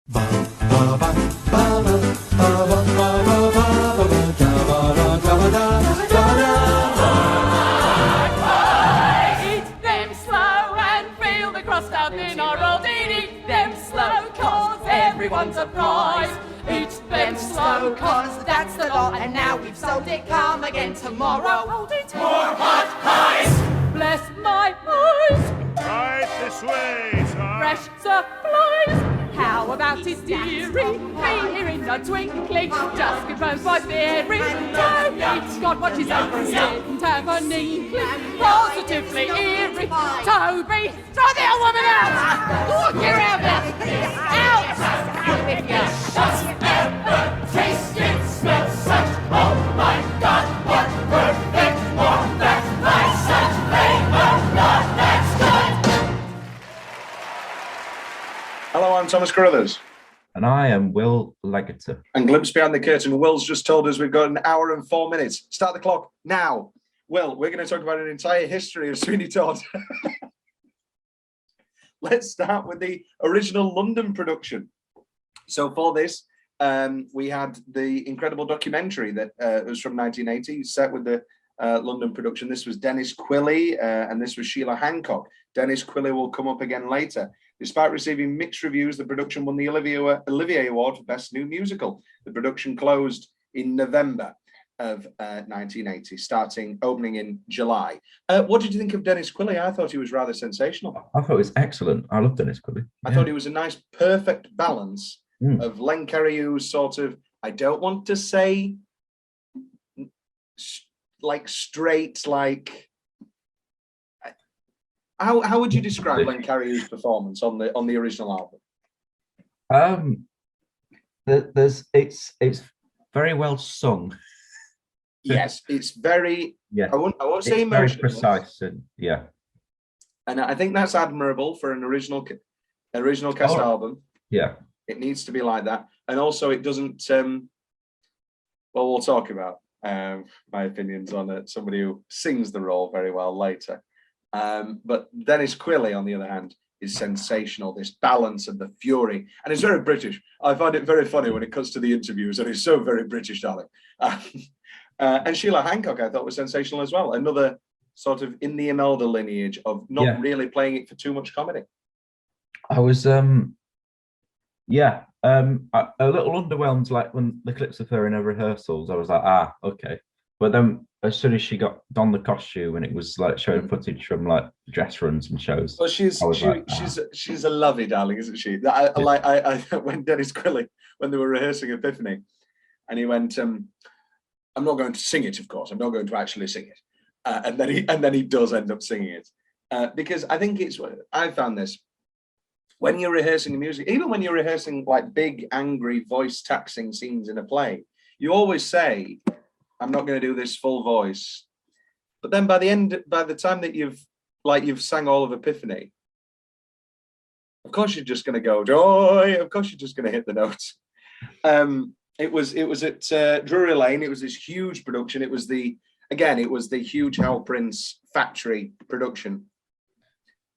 Eat them slow and feel the crust out in our old. Eat them slow, cause everyone's a prize. Eat them slow, cause that's the law. And now we've sold it, come again tomorrow. Hold it. More hot pies! Bless my eyes! Right this way, sir. Fresh supplies! How about it, dearie? Be here in a twinkling. Just confirmed by theory. Toby's got what she's over. Didn't have an inkling. Positively eerie. Toby, throw the old woman out! Look, you're out there! Out! If you just ever tasted, smelled such, oh my God, what perfect warm that's by such flavor, Lord, that's good! Hello, I'm Thomas Carruthers. And I am Will Leggetter. And glimpse behind the curtain, Will's just told us we've got an hour and 4 minutes. Start the clock now. Will, we're going to talk about an entire history of Sweeney Todd. Let's start with the original London production. So for this, we had the incredible documentary that was from 1980, set with the London production. This was Dennis Quilley and this was Sheila Hancock. Dennis Quilley will come up again later. Despite receiving mixed reviews, the production won the Olivier Award for Best New Musical. The production closed in November of 1980, opening in July. What did you think of Dennis Quilley? I thought he was rather sensational. I thought it was excellent. I love Dennis Quilley. I thought he was a nice, perfect balance of Len Cariou's sort of, I don't want to say like straight, like, how would you describe Len Cariou's performance on the original album? It's very well sung. Yes, it's very. Yeah, I won't say it's very emotional. precise and yeah. And I think that's admirable for an original cast album. Yeah, it needs to be like that, and also it doesn't. Well, we'll talk about my opinions on it. Somebody who sings the role very well later. But Dennis Quilley, on the other hand, is sensational. This balance of the fury, and it's very British. I find it very funny when it comes to the interviews, and it's so very British, darling. And Sheila Hancock, I thought, was sensational as well. Another sort of in the Imelda lineage of not really playing it for too much comedy. I was a little underwhelmed, like when the clips of her in her rehearsals. I was like, okay. But then as soon as she donned the costume and it was like showing footage from like dress runs and shows. Well, she's a lovely darling, isn't she? I when Dennis Quilley, when they were rehearsing Epiphany, and he went, I'm not going to sing it, of course. I'm not going to actually sing it. And then he does end up singing it. Because I think I found this, when you're rehearsing music, even when you're rehearsing like big, angry, voice taxing scenes in a play, you always say, I'm not going to do this full voice. But then by the time that you've sang all of Epiphany, of course you're just going to go joy. Of course you're just going to hit the notes. It was at Drury Lane. It was this huge production. It was the huge Hal Prince factory production.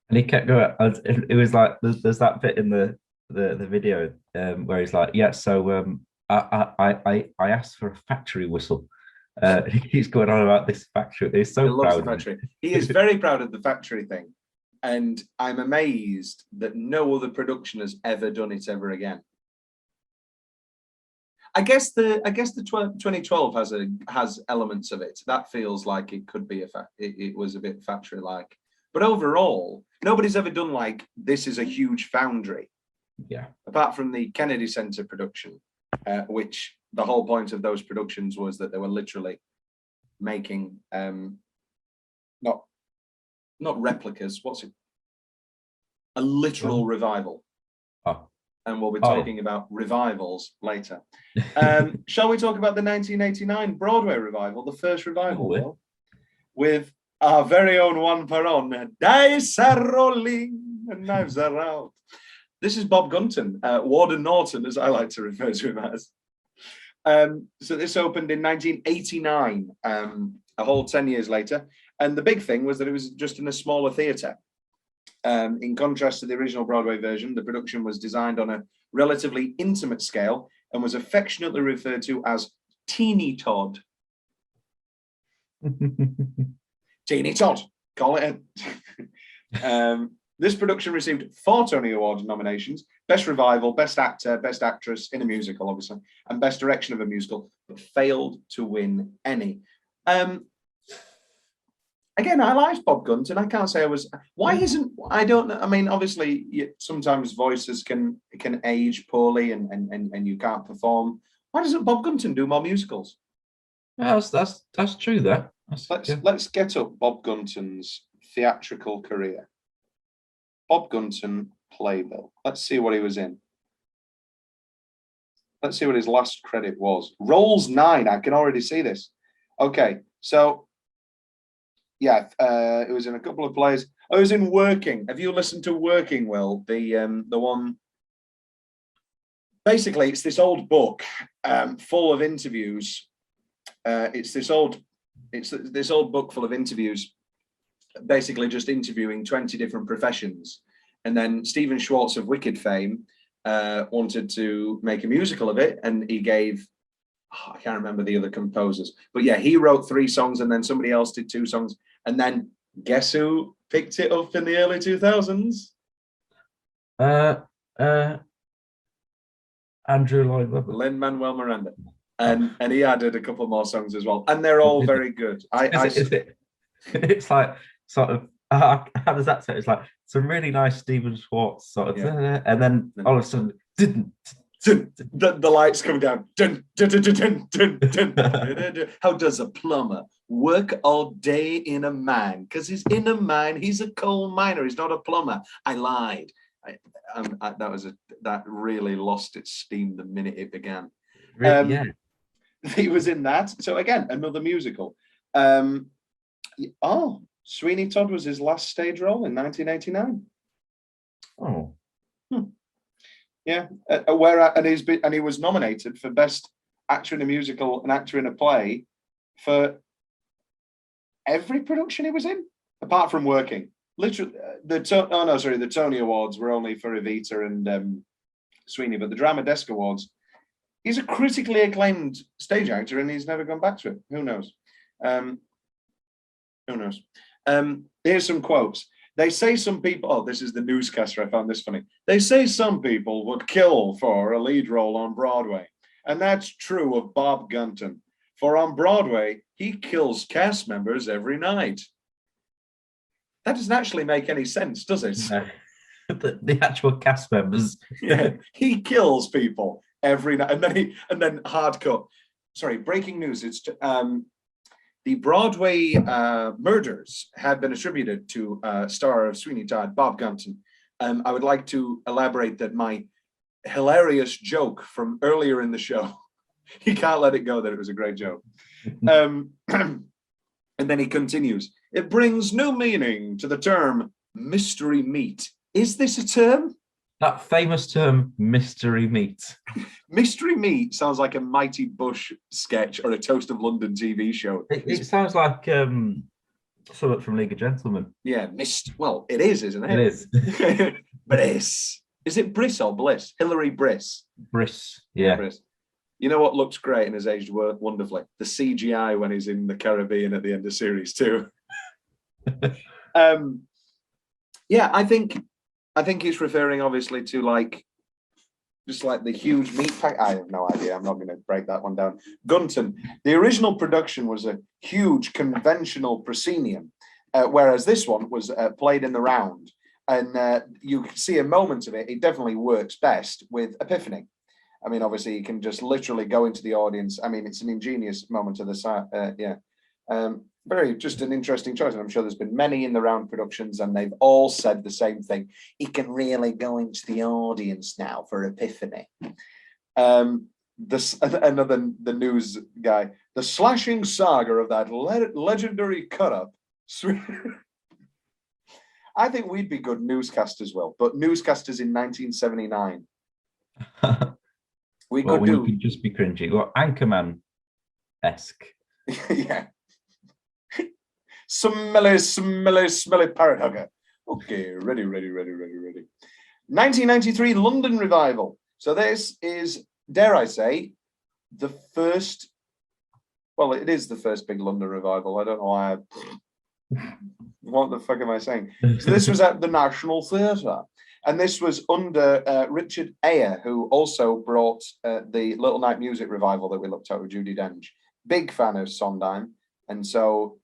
And he kept going. It was like there's that bit in the video where he's like, yeah. So I asked for a factory whistle. He's going on about this factory. He's so proud of the factory. He is very proud of the factory thing, and I'm amazed that no other production has ever done it ever again. I guess the 2012 has elements of it. That feels like it could be it was a bit factory like, but overall, nobody's ever done like this is a huge foundry. Yeah. Apart from the Kennedy Center production, which the whole point of those productions was that they were literally making not replicas. What's it? A literal revival. Oh. And we'll be talking about revivals later. Shall we talk about the 1989 Broadway revival, the first revival, with our very own Juan Perón, Dice are rolling and knives are out. This is Bob Gunton, Warden Norton, as I like to refer to him as. So this opened in 1989, a whole 10 years later. And the big thing was that it was just in a smaller theatre. In contrast to the original Broadway version, the production was designed on a relatively intimate scale and was affectionately referred to as Teeny Todd. Teeny Todd, call it in. This production received 4 Tony Award nominations: Best Revival, Best Actor, Best Actress in a Musical, obviously, and Best Direction of a Musical, but failed to win any. Again, I liked Bob Gunton. I can't say I was. Why isn't? I don't know. I mean, obviously, sometimes voices can age poorly, and you can't perform. Why doesn't Bob Gunton do more musicals? Yeah, that's true. Let's get up Bob Gunton's theatrical career. Bob Gunton playbill. Let's see what he was in. Let's see what his last credit was. Rolls 9. I can already see this. Okay, so yeah, it was in a couple of plays. I was in Working. Have you listened to Working, Will? The one. Basically, it's this old book full of interviews. It's this old book full of interviews, basically just interviewing 20 different professions. And then Stephen Schwartz of Wicked fame wanted to make a musical of it, and he gave, I can't remember the other composers, but yeah, he wrote 3 songs, and then somebody else did 2 songs, and then guess who picked it up in the early 2000s? Andrew Lloyd Webber. Lin-Manuel Miranda. And he added a couple more songs as well, and they're all very good. It's like sort of how does that sound? It's like some really nice Stephen Schwartz sort of, and then all of a sudden, the lights come down. Dun, dun, dun, dun, dun, dun, dun. How does a plumber work all day in a mine? Because he's in a mine. He's a coal miner. He's not a plumber. I lied. That really lost its steam the minute it began. Really, yeah. He was in that. So again, another musical. Sweeney Todd was his last stage role in 1989. Oh. Yeah. And he was nominated for Best Actor in a Musical and Actor in a Play for every production he was in, apart from Working. Literally, the Tony Awards were only for Evita and Sweeney, but the Drama Desk Awards, he's a critically acclaimed stage actor, and he's never gone back to it. Who knows? Who knows? Here's some quotes. They say some people, this is the newscaster, I found this funny. They say some people would kill for a lead role on Broadway. And that's true of Bob Gunton. For on Broadway, he kills cast members every night. That doesn't actually make any sense, does it? No. The actual cast members. Yeah, he kills people every night. And then hard cut. Sorry, breaking news. It's the Broadway murders have been attributed to star of Sweeney Todd, Bob Gunton. I would like to elaborate that my hilarious joke from earlier in the show, he can't let it go that it was a great joke. And then he continues, it brings new meaning to the term mystery meat. Is this a term? That famous term, mystery meat. Mystery meat sounds like a Mighty Bush sketch or a Toast of London TV show. It sounds like something from League of Gentlemen. Yeah, well, it is, isn't it? It is. Briss. Is it Briss or Bliss? Hilary Briss. Briss, yeah. Briss. You know what looks great and has aged wonderfully? The CGI when he's in the Caribbean at the end of series 2. Yeah, I think he's referring obviously to just like the huge meat pack. I have no idea. I'm not going to break that one down. Gunton. The original production was a huge conventional proscenium, whereas this one was played in the round. And you can see a moment of it. It definitely works best with Epiphany. I mean, obviously, you can just literally go into the audience. I mean, it's an ingenious moment of the side. Very just an interesting choice. And I'm sure there's been many in the round productions, and they've all said the same thing. He can really go into the audience now for Epiphany. The news guy, the slashing saga of that legendary cut-up. I think we'd be good newscasters, Will, but newscasters in 1979. We could just be cringy. Well, Anchorman-esque. Yeah. Smelly parrot hugger. Okay, ready. 1993 London revival. So this is, dare I say, the first. Well, it is the first big London revival. I don't know why. What the fuck am I saying? So this was at the National Theatre, and this was under Richard Eyre, who also brought the Little Night Music revival that we looked at with Judi Dench. Big fan of Sondheim, and so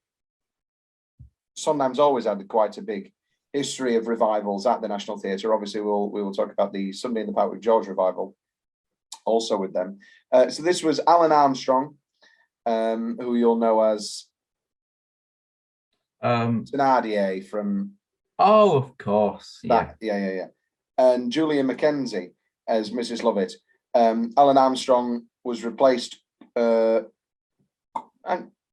Sondheim's always had quite a big history of revivals at the National Theatre. Obviously, we will talk about the Sunday in the Park with George revival, also with them. So this was Alan Armstrong, who you'll know as Thénardier from. Oh, of course. Yeah. And Julia Mackenzie as Mrs. Lovett. Alan Armstrong was replaced, and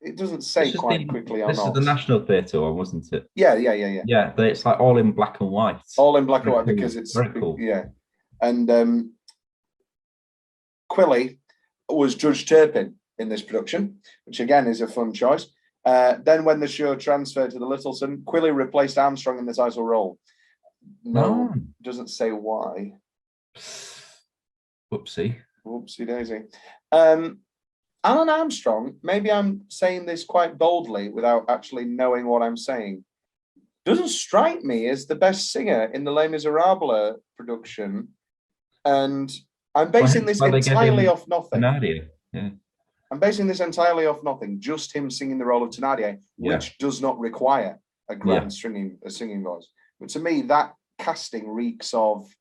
it doesn't say quite quickly or not. This is the National Theatre one, wasn't it? Yeah. Yeah, but it's like all in black and white. All in black and white Very because cool. it's Very cool. Yeah. And Quilly was Judge Turpin in this production, which again is a fun choice. Then when the show transferred to the Littleton, Quilly replaced Armstrong in the title role. No, doesn't say why. Whoopsie daisy. Alan Armstrong, maybe I'm saying this quite boldly without actually knowing what I'm saying, doesn't strike me as the best singer in the Les Miserables production. And I'm basing this entirely off nothing. Yeah. I'm basing this entirely off nothing, just him singing the role of Thénardier, which does not require a grand singing voice. But to me, that casting reeks of,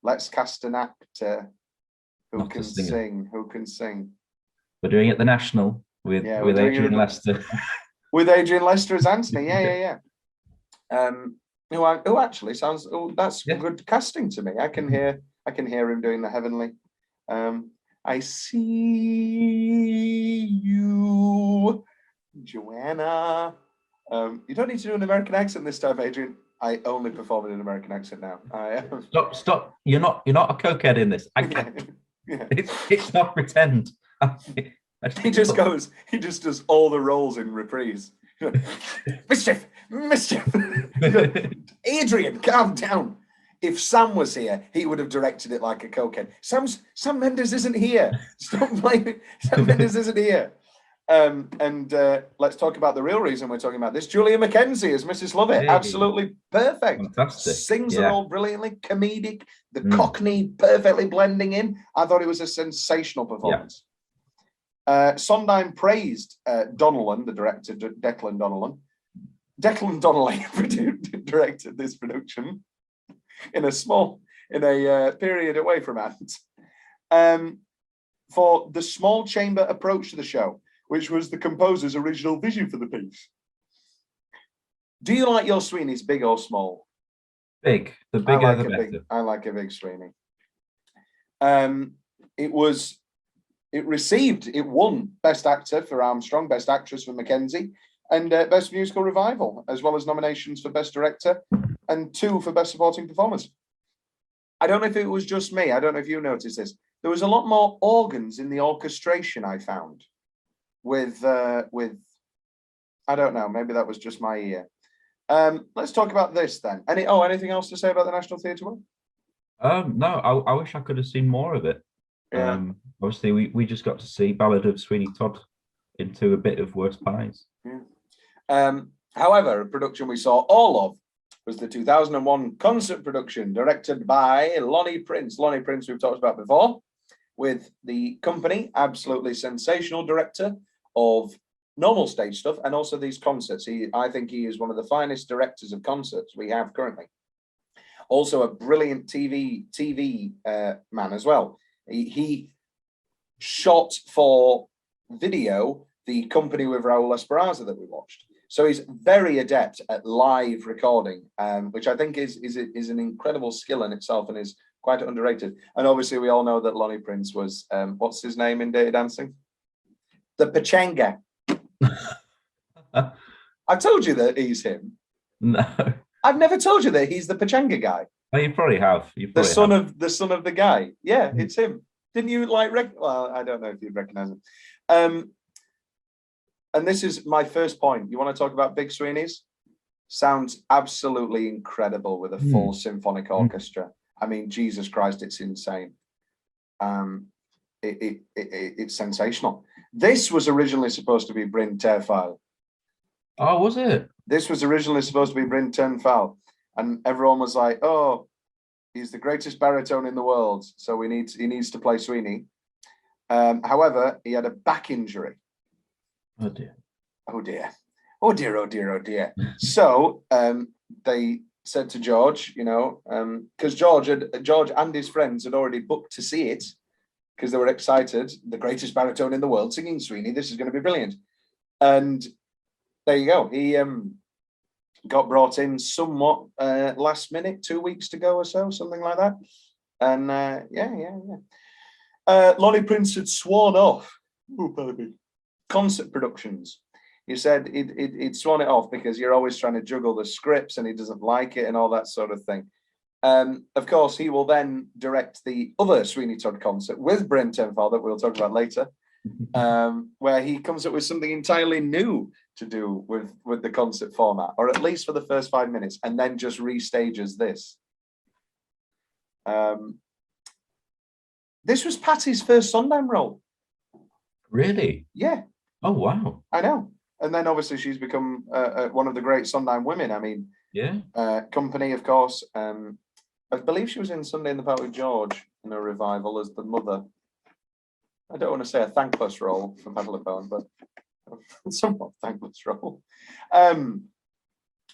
let's cast an actor who can sing. We're doing it the National with Adrian Lester. With Adrian Lester as Anthony, yeah. Who actually sounds, that's good casting to me. I can hear him doing the heavenly. I see you, Joanna. You don't need to do an American accent this time, Adrian. I only perform in an American accent now. Stop! You're not a cokehead in this. It's not pretend. He just does all the roles in reprise. Mischief. Adrian, calm down. If Sam was here, he would have directed it like a cokehead. Sam Mendes isn't here. Stop blaming. Sam Mendes isn't here. Let's talk about the real reason we're talking about this. Julia Mackenzie as Mrs. Lovett. Hey. Absolutely perfect. Fantastic. Sings the role brilliantly, comedic, the Cockney perfectly blending in. I thought it was a sensational performance. Sondheim praised Donnellan, the director, Declan Donnellan. Declan Donnelly directed this production in a period away from Ant, for the small chamber approach to the show, which was the composer's original vision for the piece. Do you like your Sweeneys big or small? Big. The bigger the better. I like a big Sweeney. It won Best Actor for Armstrong, Best Actress for Mackenzie, and Best Musical Revival, as well as nominations for Best Director and 2 for Best Supporting Performance. I don't know if it was just me. I don't know if you noticed this. There was a lot more organs in the orchestration, I found, with I don't know, maybe that was just my ear. Let's talk about this then. Anything else to say about the National Theatre one? No, I wish I could have seen more of it. Obviously, we just got to see Ballad of Sweeney Todd into a bit of Worst Pies. However, a production we saw all of was the 2001 concert production directed by Lonnie Prince. Lonnie Prince, we've talked about before, with the company, absolutely sensational director of normal stage stuff and also these concerts. I think he is one of the finest directors of concerts we have currently. Also a brilliant TV man as well. He shot for video the Company with Raul Esparza that we watched. So he's very adept at live recording, which I think is an incredible skill in itself and is quite underrated. And obviously we all know that Lonnie Prince was, what's his name in Dirty Dancing? The Pachanga. I told you that he's him. No. I've never told you that he's the Pachanga guy. Oh, you probably have. The son of the guy. Yeah, it's him. Didn't you well, I don't know if you'd recognize him. And this is my first point. You want to talk about Big Sweeneys? Sounds absolutely incredible with a full symphonic orchestra. I mean, Jesus Christ, it's insane. It's sensational. This was originally supposed to be Bryn Terfel. Oh, was it? This was originally supposed to be Bryn Terfel, and everyone was like, "Oh, he's the greatest baritone in the world, so he needs to play Sweeney." However, he had a back injury. Oh dear. Oh dear. Oh dear. Oh dear. Oh dear. So they said to George, because George and his friends had already booked to see it because they were excited. The greatest baritone in the world singing Sweeney. This is going to be brilliant. And there you go. He got brought in somewhat last minute, 2 weeks to go or so, something like that. And Lonnie Prince had sworn off concert productions. He said he'd sworn it off because you're always trying to juggle the scripts and he doesn't like it and all that sort of thing. Of course, he will then direct the other Sweeney Todd concert with Bryn Terfel that we'll talk about later, where he comes up with something entirely new to do with the concert format, or at least for the first 5 minutes, and then just restages this. This was Patty's first Sondheim role. Really? Yeah. Oh, wow. I know. And then obviously she's become one of the great Sondheim women. I mean, yeah. Company, of course. I believe she was in Sunday in the Park with George in a revival as the mother. I don't want to say a thankless role for Pavlopone, but somewhat thankless role.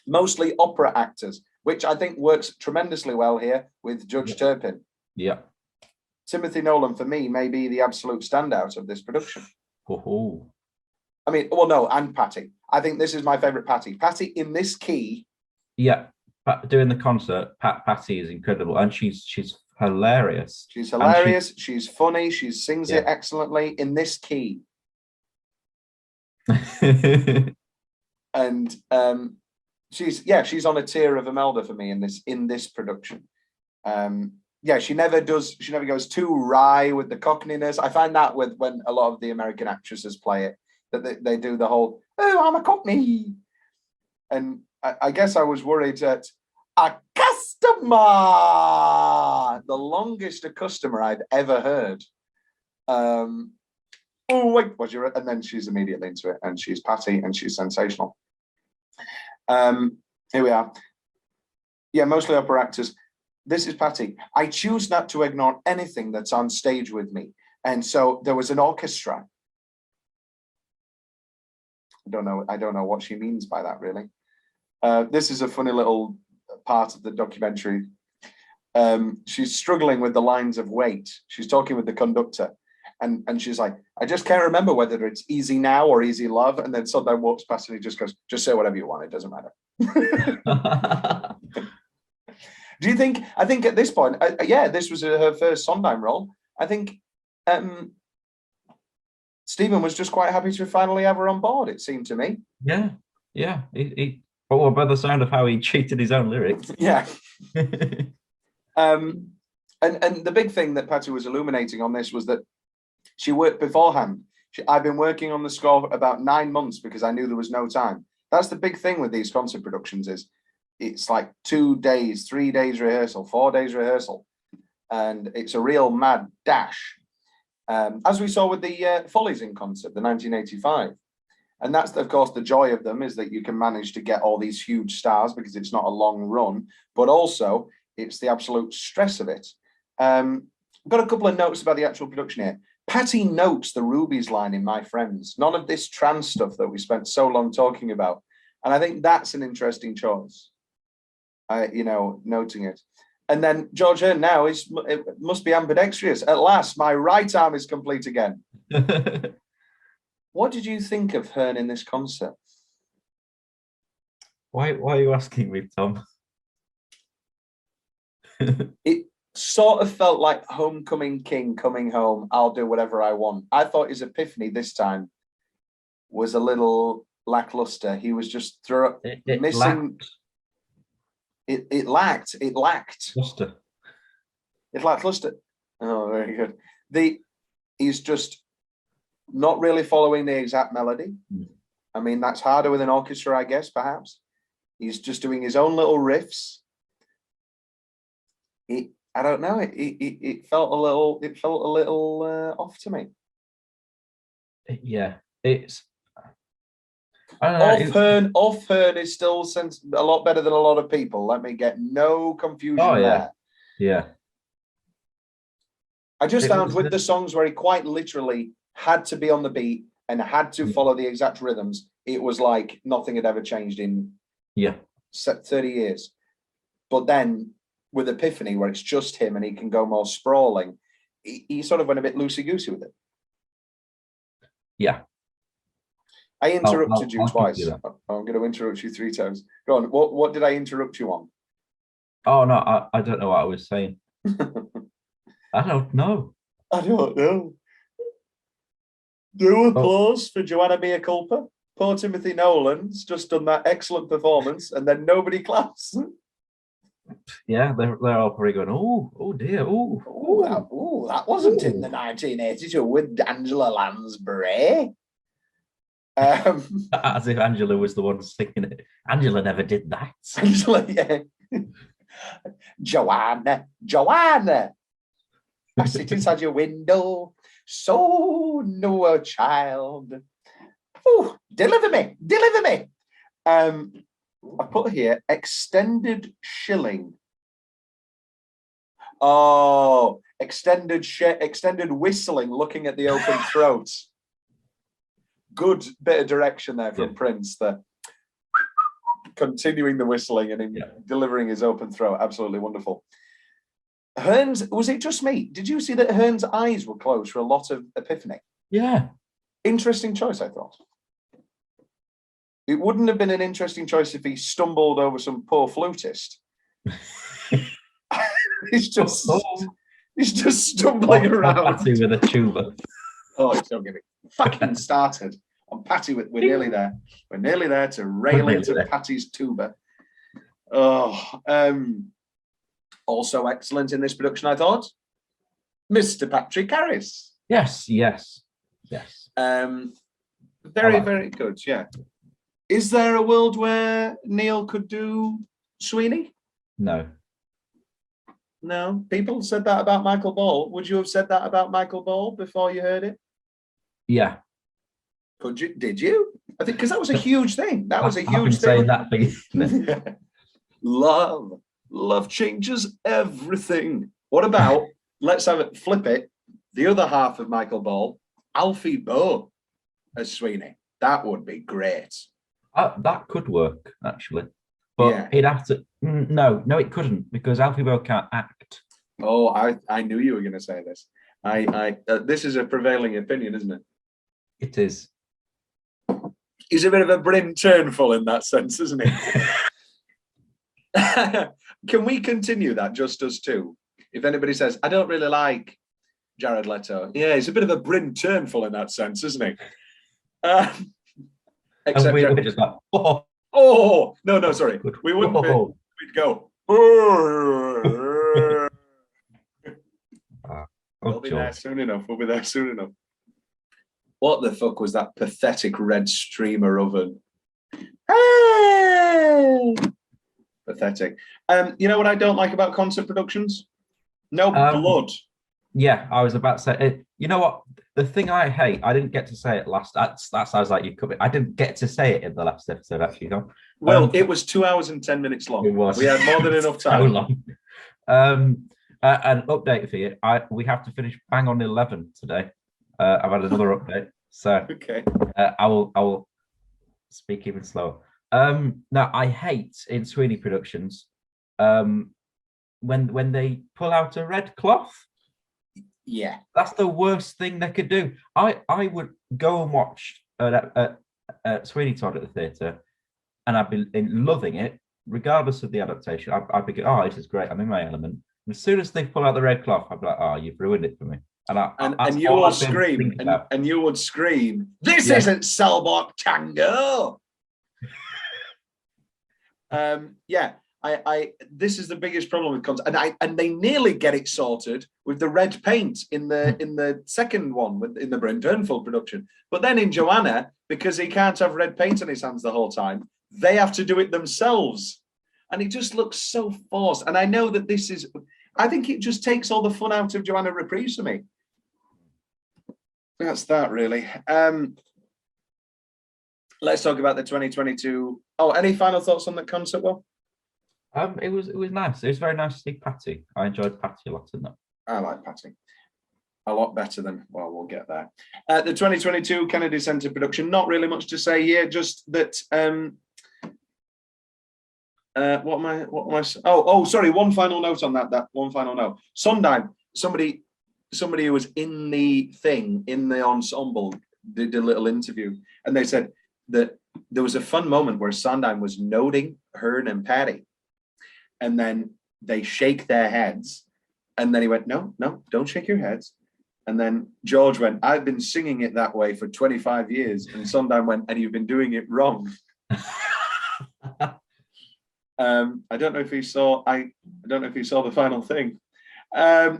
Mostly opera actors, which I think works tremendously well here with Judge Turpin. Yeah. Timothy Nolan, for me, may be the absolute standout of this production. Oh. I mean, well, no, and Patty. I think this is my favorite Patty. Patty in this key. Yeah, doing the concert, Patty is incredible, and she's hilarious. She's hilarious. She's funny. She sings it excellently in this key. And she's on a tier of Imelda for me in this production. She never goes too wry with the cockneyness. I find that when a lot of the American actresses play it, that they do the whole, "Oh, I'm a cockney." And I guess I was worried that a customer, the longest a customer I'd ever heard. Oh, wait, was your? And then she's immediately into it, and she's Patty, and she's sensational. Here we are. Yeah, mostly opera actors. This is Patty. I choose not to ignore anything that's on stage with me. And so there was an orchestra. I don't know what she means by that, really. This is a funny little part of the documentary. She's struggling with the lines of Wait. She's talking with the conductor. And she's like, I just can't remember whether it's Easy Now or Easy Love. And then Sondheim walks past and he just goes, just say whatever you want. It doesn't matter. Do you think, I think at this point, this was her first Sondheim role. I think Stephen was just quite happy to finally have her on board, it seemed to me. Yeah. Well, by the sound of how he cheated his own lyrics. Yeah. And the big thing that Patty was illuminating on this was that she worked beforehand. I've been working on the score for about 9 months because I knew there was no time. That's the big thing with these concert productions is it's like 2 days, 3 days rehearsal, 4 days rehearsal. And it's a real mad dash. As we saw with the Follies in concert, the 1985. And that's, of course, the joy of them is that you can manage to get all these huge stars because it's not a long run, but also it's the absolute stress of it. I've got a couple of notes about the actual production here. Patty notes the Rubies line in My Friends. None of this trans stuff that we spent so long talking about. And I think that's an interesting choice, noting it. And then George Hearn now it must be ambidextrous. At last, my right arm is complete again. What did you think of Hearn in this concert? Why are you asking me, Tom? It sort of felt like Homecoming King coming home. I'll do whatever I want. I thought his epiphany this time was a little lackluster. He was just missing. It lacked. Luster. It lacked luster. Oh, very good. He's just not really following the exact melody. I mean, that's harder with an orchestra, I guess, perhaps. He's just doing his own little riffs. I don't know. It felt a little. It felt a little off to me. Yeah, it's. I don't know, Off Hearn is still a lot better than a lot of people. Let me get no confusion there. Yeah. I just found with the songs where he quite literally had to be on the beat and had to follow the exact rhythms, it was like nothing had ever changed in 30 years. But then with Epiphany, where it's just him and he can go more sprawling, he sort of went a bit loosey-goosey with it. Yeah. I interrupted you twice. I'm going to interrupt you 3 times. Go on. What did I interrupt you on? Oh, no, I don't know what I was saying. I don't know. Do applause for Joanna Mea Culpa. Poor Timothy Nolan's just done that excellent performance, and then nobody claps. Yeah, they're all probably going, oh dear, that wasn't in the 1982 with Angela Lansbury. As if Angela was the one singing it. Angela never did that. Angela, yeah. Joanna, I sit inside your window, so new a child. Oh, deliver me. I put here extended shilling. Oh, extended whistling, looking at the open throat. Good bit of direction there from Prince. Continuing the whistling and delivering his open throat. Absolutely wonderful. Hearn's, was it just me? Did you see that Hearn's eyes were closed for a lot of Epiphany? Yeah. Interesting choice, I thought. It wouldn't have been an interesting choice if he stumbled over some poor flutist. He's just stumbling around. Patty with a tuba. Oh, don't get me fucking started on Patty. We're nearly there. We're nearly there to rail into Patty's tuba. Also excellent in this production, I thought. Mr. Patrick Harris. Yes. Very, very good. Yeah. Is there a world where Neil could do Sweeney? No. No. People said that about Michael Ball. Would you have said that about Michael Ball before you heard it? Yeah. Could you? Did you? I think because that was a huge thing. That was a huge thing. Saying that thing. Love changes everything. What about, let's have it, flip it, the other half of Michael Ball, Alfie Boe as Sweeney. That would be great. That could work, actually. But he'd have to... No, it couldn't, because Alfie Boe can't act. Oh, I knew you were going to say this. This is a prevailing opinion, isn't it? It is. He's a bit of a Bryn Turnful in that sense, isn't he? Can we continue that, just us two? If anybody says, I don't really like Jared Leto. Yeah, he's a bit of a Bryn Turnful in that sense, isn't he? Except we're just like, no, sorry. We wouldn't be, we'd go, we'll be there soon enough. What the fuck was that pathetic red streamer oven? Hey! Pathetic. You know what I don't like about concert productions? No blood. Yeah, I was about to say. You know what? The thing I hate, I didn't get to say it last. That sounds like you could. I didn't get to say it in the last episode. Actually, no. Well, it was 2 hours and 10 minutes long. It was. We had more than enough time. So long. An update for you. We have to finish bang on 11 today. I've had another update, so okay. I will speak even slower. Now I hate in Sweeney productions when they pull out a red cloth. Yeah, that's the worst thing they could do. I would go and watch Sweeney Todd at the theatre, and I'd be loving it, regardless of the adaptation. I'd be going, this is great. I'm in my element. And as soon as they pull out the red cloth, I'd be like, you've ruined it for me. And you will scream, and you would scream, "This isn't Cell Block Tango." This is the biggest problem with concerts, and they nearly get it sorted with the red paint in the second one in the Bryn Turnful production. But then in Joanna, because he can't have red paint on his hands the whole time, they have to do it themselves. And it just looks so forced. And I know that I think it just takes all the fun out of Joanna Reprise for me. That's that, really. Let's talk about the 2022. Oh, any final thoughts on the concert, Will? It was nice. It was very nice to see Patty. I enjoyed Patty a lot in that. I like Patty. A lot better than, well, we'll get there. The 2022 Kennedy Center production, not really much to say here, just that what am I sorry, one final note on that one final note. Sondheim, somebody who was in the ensemble did a little interview, and they said that there was a fun moment where Sondheim was noting Hearn and Patty, and then they shake their heads, and then he went, no, don't shake your heads. And then George went, I've been singing it that way for 25 years. And Sondheim went, and you've been doing it wrong. I don't know if he saw the final thing. I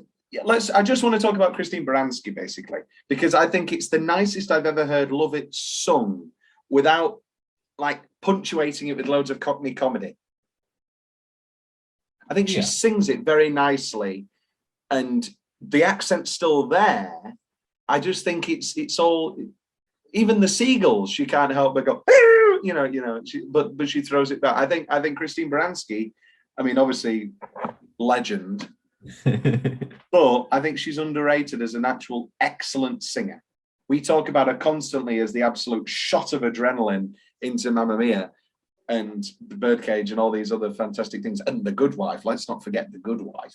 just want to talk about Christine Baranski, basically, because I think it's the nicest I've ever heard Love It sung without like punctuating it with loads of Cockney comedy. I think she sings it very nicely, and the accent's still there. I just think it's all, even the seagulls, she can't help but go, but she throws it back. I think Christine Baranski, I mean, obviously legend, but I think she's underrated as an actual excellent singer. We talk about her constantly as the absolute shot of adrenaline into Mamma Mia and The Birdcage and all these other fantastic things, and The Good Wife. Let's not forget The Good Wife.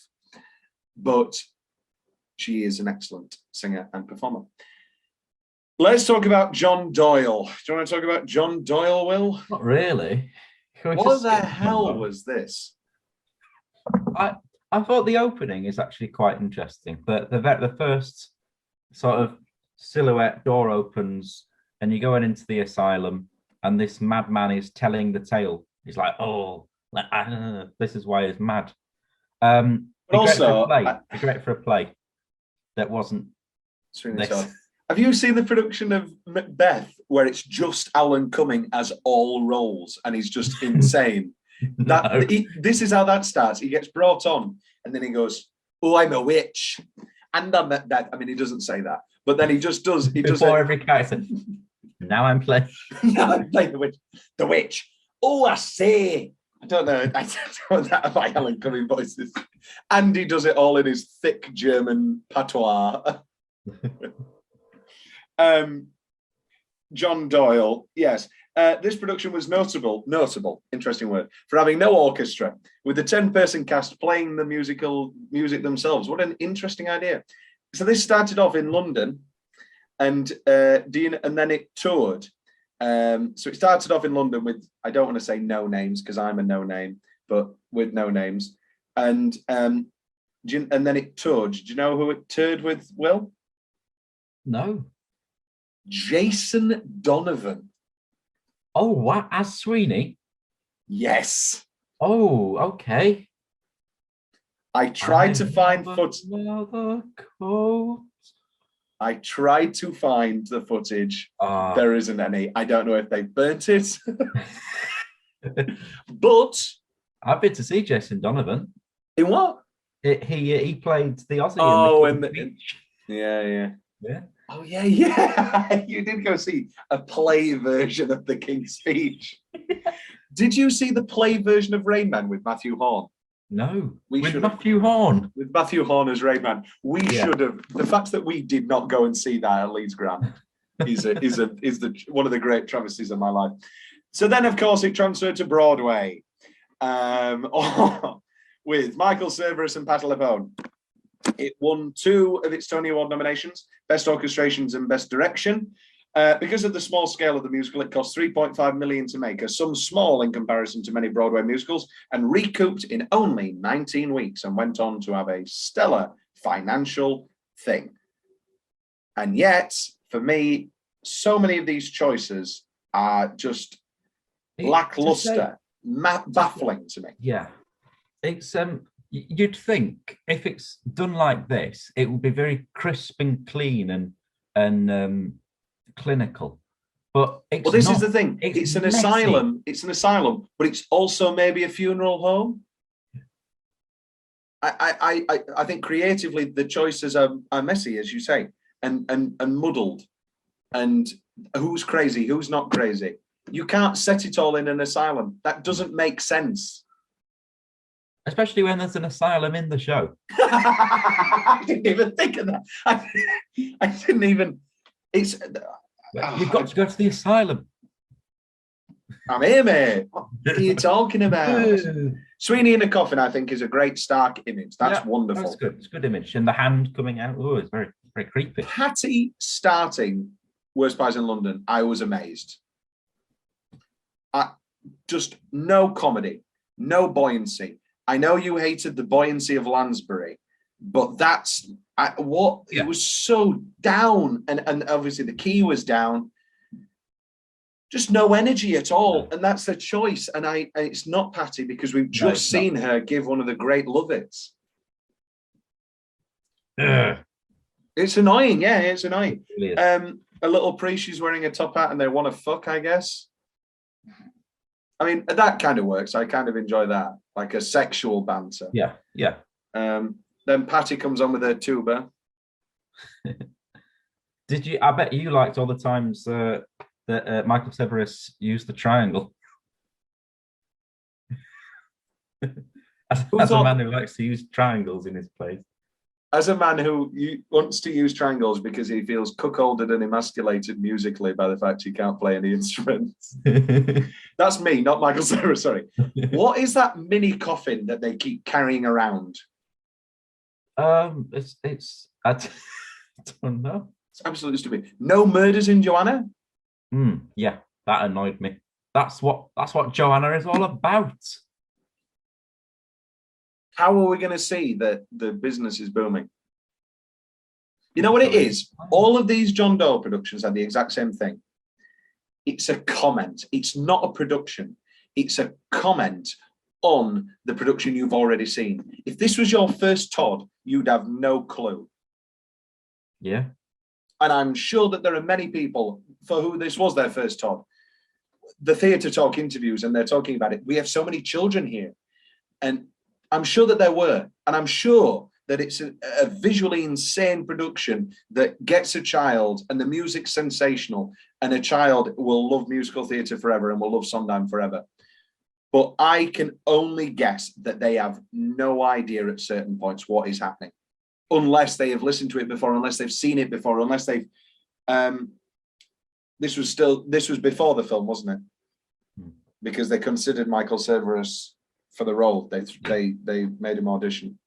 But she is an excellent singer and performer. Let's talk about John Doyle. Do you want to talk about John Doyle, Will? Not really. What the hell was this? I thought the opening is actually quite interesting. The first sort of silhouette door opens and you're going into the asylum, and this madman is telling the tale. He's like, this is why he's mad. But also, great for a play that wasn't Sweeney Todd. Have you seen the production of Macbeth where it's just Alan Cumming as all roles and he's just insane? No. This is how that starts. He gets brought on and then he goes, "Oh, I'm a witch," and I'm that. I mean, he doesn't say that, but then he just does. He does every character. Now I'm playing. Now I'm playing the witch. The witch. Oh, I say. I don't know. I don't know that by Alan Cumming voices. And he does it all in his thick German patois. John Doyle, yes. This production was notable, interesting word, for having no orchestra, with the 10-person cast playing the music themselves. What an interesting idea. So this started off in London, and then it toured. So it started off in London with, I don't want to say no names because I'm a no name, but with no names. And then it toured. Do you know who it toured with, Will? No. Jason Donovan. Oh, what? As Sweeney? Yes. Oh, okay. I tried to find footage. I tried to find the footage. There isn't any. I don't know if they burnt it. But I've been to see Jason Donovan. In what? He played the Aussie. Yeah. Oh yeah. You did go see a play version of the King's Speech. Did you see the play version of Rain Man with Matthew Horn? No. With Matthew Horn as Rain Man. We should have. The fact that we did not go and see that at Leeds Grand is one of the great travesties of my life. So then, of course, it transferred to Broadway with Michael Cerveris and Patti LuPone. It won 2 of its Tony Award nominations, Best Orchestrations and Best Direction. Because of the small scale of the musical, it cost $3.5 million to make, a sum small in comparison to many Broadway musicals, and recouped in only 19 weeks, and went on to have a stellar financial thing. And yet, for me, so many of these choices are just lackluster, baffling to me. Yeah, it's you'd think if it's done like this, it would be very crisp and clean and clinical, But it's Well, this is not. the thing. It's an messy. asylum. It's an asylum, but it's also maybe a funeral home. I think creatively the choices are messy, as you say, and muddled. And who's crazy? Who's not crazy? You can't set it all in an asylum. That doesn't make sense. Especially when there's an asylum in the show. I didn't even think of that. I didn't even. It's. You've got to go to the asylum. I'm here, mate. What are you talking about? Sweeney in a coffin, I think, is a great Stark image. That's wonderful. That's good. It's a good image. And the hand coming out. Oh, it's very, very creepy. Patty starting Worst Pies in London, I was amazed. Just no comedy, no buoyancy. I know you hated the buoyancy of Lansbury, but that's what it was so down, and obviously the key was down. Just no energy at all, and that's the choice. And it's not Patty, because we've just seen her give one of the great Love-Its. It's annoying, yeah, it's annoying. A little priest, she's wearing a top hat, and they want to fuck, I guess. I mean, that kind of works. I kind of enjoy that, like a sexual banter. Yeah, yeah. Then Patty comes on with her tuba. Did you? I bet you liked all the times that Michael Severus used the triangle. as a man who likes to use triangles in his plays. As a man who wants to use triangles because he feels cuckolded and emasculated musically by the fact he can't play any instruments. That's me, not Michael Cera, sorry. What is that mini coffin that they keep carrying around? I don't know. It's absolutely stupid. No murders in Joanna? Yeah, that annoyed me. That's what Joanna is all about. How are we going to see that the business is booming? You know what it is? All of these John Doyle productions had the exact same thing. It's a comment. It's not a production. It's a comment on the production you've already seen. If this was your first Todd, you'd have no clue. Yeah. And I'm sure that there are many people for who this was their first Todd. The Theatre Talk interviews, and they're talking about it. We have so many children here. And I'm sure that there were. And I'm sure that it's a visually insane production that gets a child, and the music's sensational, and a child will love musical theatre forever and will love Sondheim forever. But I can only guess that they have no idea at certain points what is happening, unless they have listened to it before, unless they've seen it before, unless they've. This was before the film, wasn't it? Because they considered Michael Severus for the role. They made him audition.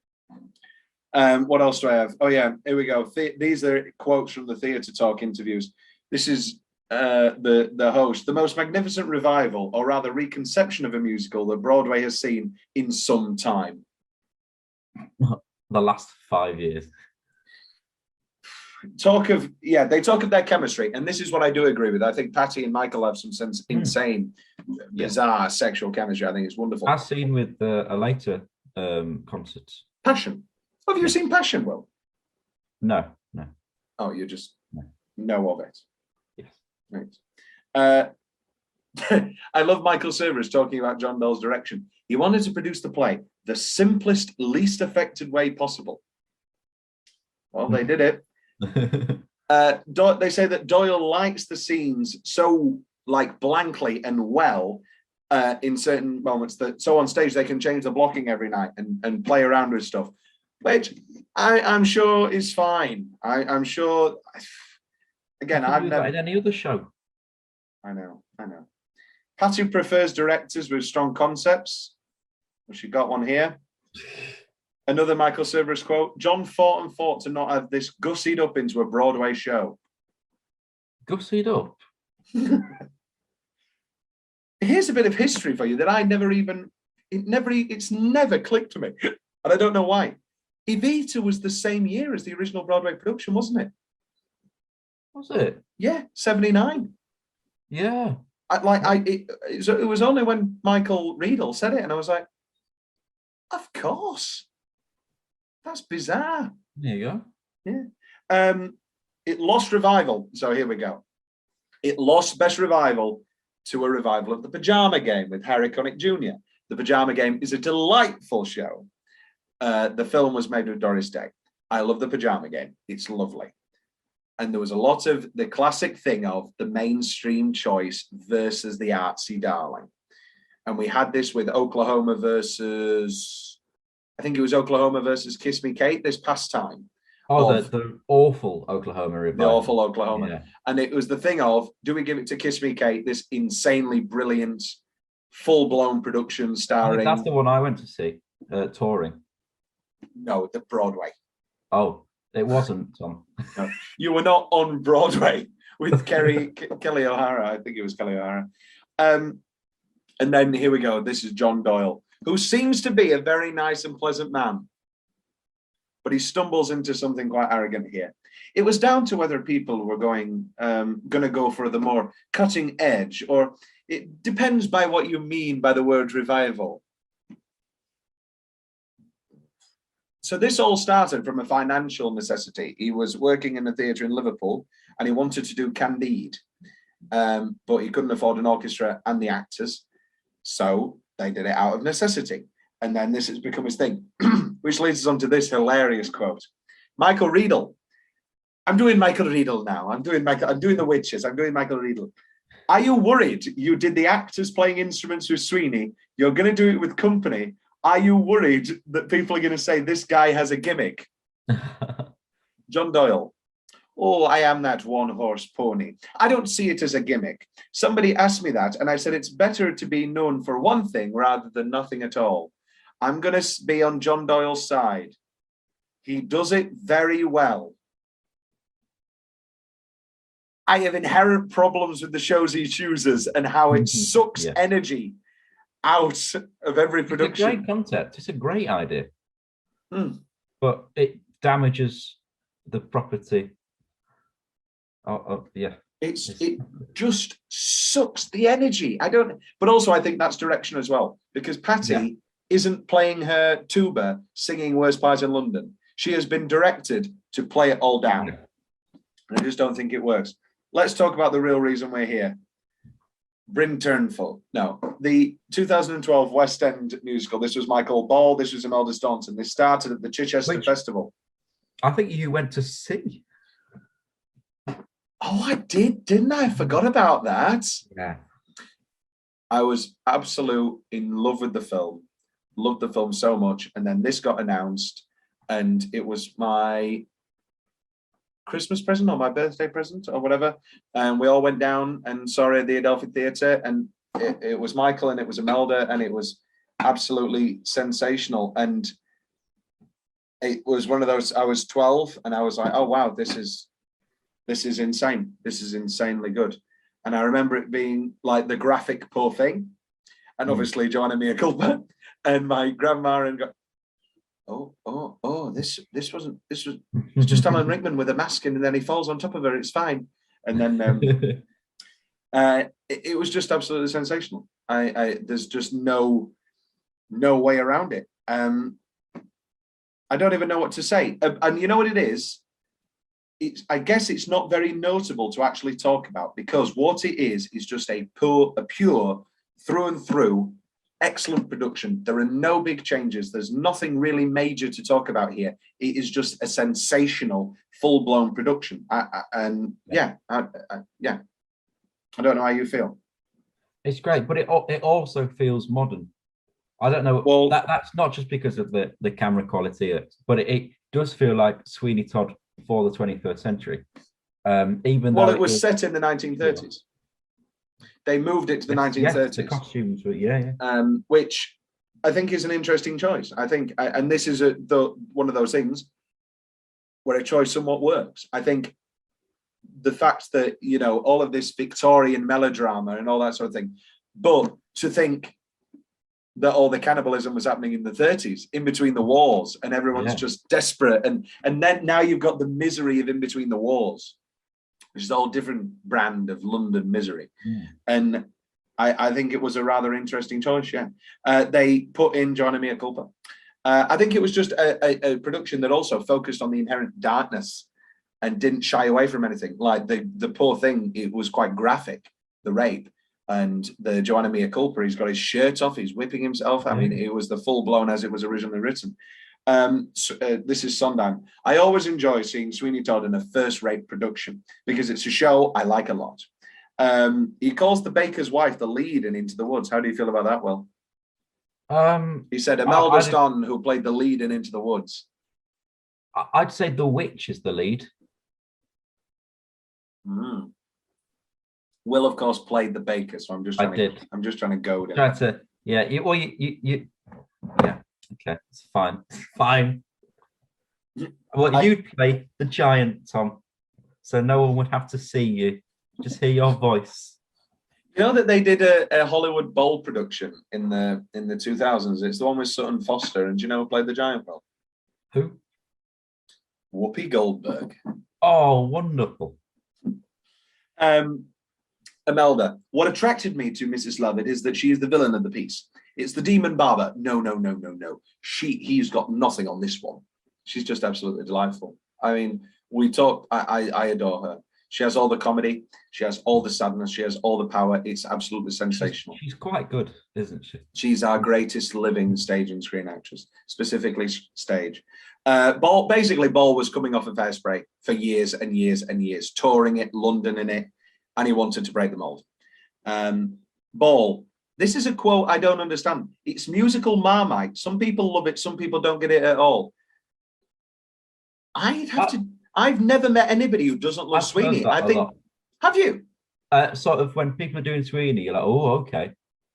What else do I have? Oh yeah, here we go. These are quotes from the Theatre Talk interviews. This is the host. The most magnificent revival, or rather reconception of a musical that Broadway has seen in some time. The last 5 years. They talk of their chemistry, and this is what I do agree with. I think Patty and Michael have some insane, bizarre sexual chemistry. I think it's wonderful. As seen with a later concert. Passion. Have you seen Passion, Will? No. Oh, you just know of it. Yes. Right. I love Michael Severus talking about John Doyle's direction. He wanted to produce the play the simplest, least affected way possible. Well, they did it. They say that Doyle likes the scenes so blankly and well in certain moments that so on stage they can change the blocking every night and play around with stuff, which I'm sure is fine. I'm sure. Again, I've never in any other show. I know. Patty prefers directors with strong concepts. Well, she got one here. Another Michael Severus quote: John fought to not have this gussied up into a Broadway show. Gussied up? Here's a bit of history for you that it's never clicked to me. And I don't know why. Evita was the same year as the original Broadway production, wasn't it? Was it? Yeah, 79. Yeah. It was only when Michael Riedel said it, and I was like, of course. That's bizarre. There you go. Yeah. It lost revival. So here we go. It lost Best Revival to a revival of The Pajama Game with Harry Connick Jr. The Pajama Game is a delightful show. The film was made with Doris Day. I love The Pajama Game. It's lovely. And there was a lot of the classic thing of the mainstream choice versus the artsy darling. And we had this with Oklahoma versus, I think it was Oklahoma versus Kiss Me Kate this past time. Oh, the awful Oklahoma revival. The awful Oklahoma. Yeah. And it was the thing of, do we give it to Kiss Me Kate, this insanely brilliant, full-blown production starring... That's the one I went to see, touring. No, the Broadway. Oh, it wasn't, Tom. No, you were not on Broadway with Kelly O'Hara. I think it was Kelly O'Hara. And then here we go. This is John Doyle, who seems to be a very nice and pleasant man, but he stumbles into something quite arrogant here. It was down to whether people were going to go for the more cutting edge, or it depends by what you mean by the word revival. So this all started from a financial necessity. He was working in a theatre in Liverpool and he wanted to do Candide, but he couldn't afford an orchestra and the actors. So they did it out of necessity. And then this has become his thing, which leads us on to this hilarious quote. Michael Riedel. I'm doing Michael Riedel now. I'm doing the Witches. I'm doing Michael Riedel. Are you worried you did the actors playing instruments with Sweeney? You're going to do it with company. Are you worried that people are going to say this guy has a gimmick? John Doyle. Oh, I am that one-horse pony. I don't see it as a gimmick. Somebody asked me that, and I said it's better to be known for one thing rather than nothing at all. I'm going to be on John Doyle's side. He does it very well. I have inherent problems with the shows he chooses and how it sucks energy out of every production. It's a great concept. It's a great idea. But it damages the property. Yeah. It just sucks the energy. But also I think that's direction as well, because Patty isn't playing her tuba singing Worst Part in London. She has been directed to play it all down. And I just don't think it works. Let's talk about the real reason we're here. Bryn Turnful. No, the 2012 West End musical. This was Michael Ball. This was Imelda Staunton. This started at the Chichester Festival. I think you went to see. Oh, I did, didn't I? Forgot about that. Yeah. I was absolute in love with the film. Loved the film so much. And then this got announced, and it was my Christmas present or my birthday present or whatever. And we all went down and saw it at the Adelphi Theatre, and it was Michael and it was Imelda, and it was absolutely sensational. And it was one of those, I was 12 and I was like, oh wow, this is insane. This is insanely good. And I remember it being like the graphic poor thing, and obviously Joanna Mea Culpa and my grandma, and go, this was just Alan Rickman with a mask, and then he falls on top of her, it's fine. And then it was just absolutely sensational. There's just no way around it. I don't even know what to say. And you know what it is? I guess it's not very notable to actually talk about, because what it is just a pure through and through excellent production. There are no big changes. There's nothing really major to talk about here. It is just a sensational, full-blown production. I don't know how you feel. It's great, but it also feels modern. I don't know. Well, that's not just because of the camera quality, but it does feel like Sweeney Todd for the 21st century. Even though it was set in the 1930s. They moved it to the 1930s. Yes, the costumes were, which I think is an interesting choice. I think, and this is one of those things where a choice somewhat works. I think the fact that, all of this Victorian melodrama and all that sort of thing, but to think that all the cannibalism was happening in the 30s, in between the wars, and everyone's just desperate. And then now you've got the misery of in between the wars, which is a whole different brand of London misery. And I think it was a rather interesting choice, They put in Joanna Mea Culpa. I think it was just a production that also focused on the inherent darkness and didn't shy away from anything. Like the poor thing, it was quite graphic, the rape. And the Joanna Mea Culpa, he's got his shirt off, he's whipping himself. I mean, it was the full blown as it was originally written. This is Sondheim. I always enjoy seeing Sweeney Todd in a first rate production because it's a show I like a lot. He calls the baker's wife the lead in Into the Woods. How do you feel about that, Will? He said Imelda Staunton, who played the lead in Into the Woods. I'd say the witch is the lead. Will, of course, played the baker, so I'm just trying to go there. Yeah. Okay, it's fine. Fine. Well, you'd play the giant, Tom, so no one would have to see you, just hear your voice. You know that they did a Hollywood Bowl production in the 2000s. It's the one with Sutton Foster, and do you know who played the giant role? Who? Whoopi Goldberg. Oh, wonderful. Imelda, what attracted me to Mrs. Lovett is that she is the villain of the piece. It's the demon barber. No. He's got nothing on this one. She's just absolutely delightful. I mean, I adore her. She has all the comedy. She has all the sadness. She has all the power. It's absolutely sensational. She's quite good, isn't she? She's our greatest living stage and screen actress, specifically stage. Ball was coming off of Hairspray for years and years and years, touring it, London in it, and he wanted to break the mold. Ball, this is a quote I don't understand. It's musical Marmite. Some people love it, some people don't get it at all. I've never met anybody who doesn't love Sweeney. Have you? Sort of when people are doing Sweeney, you're like, oh, okay,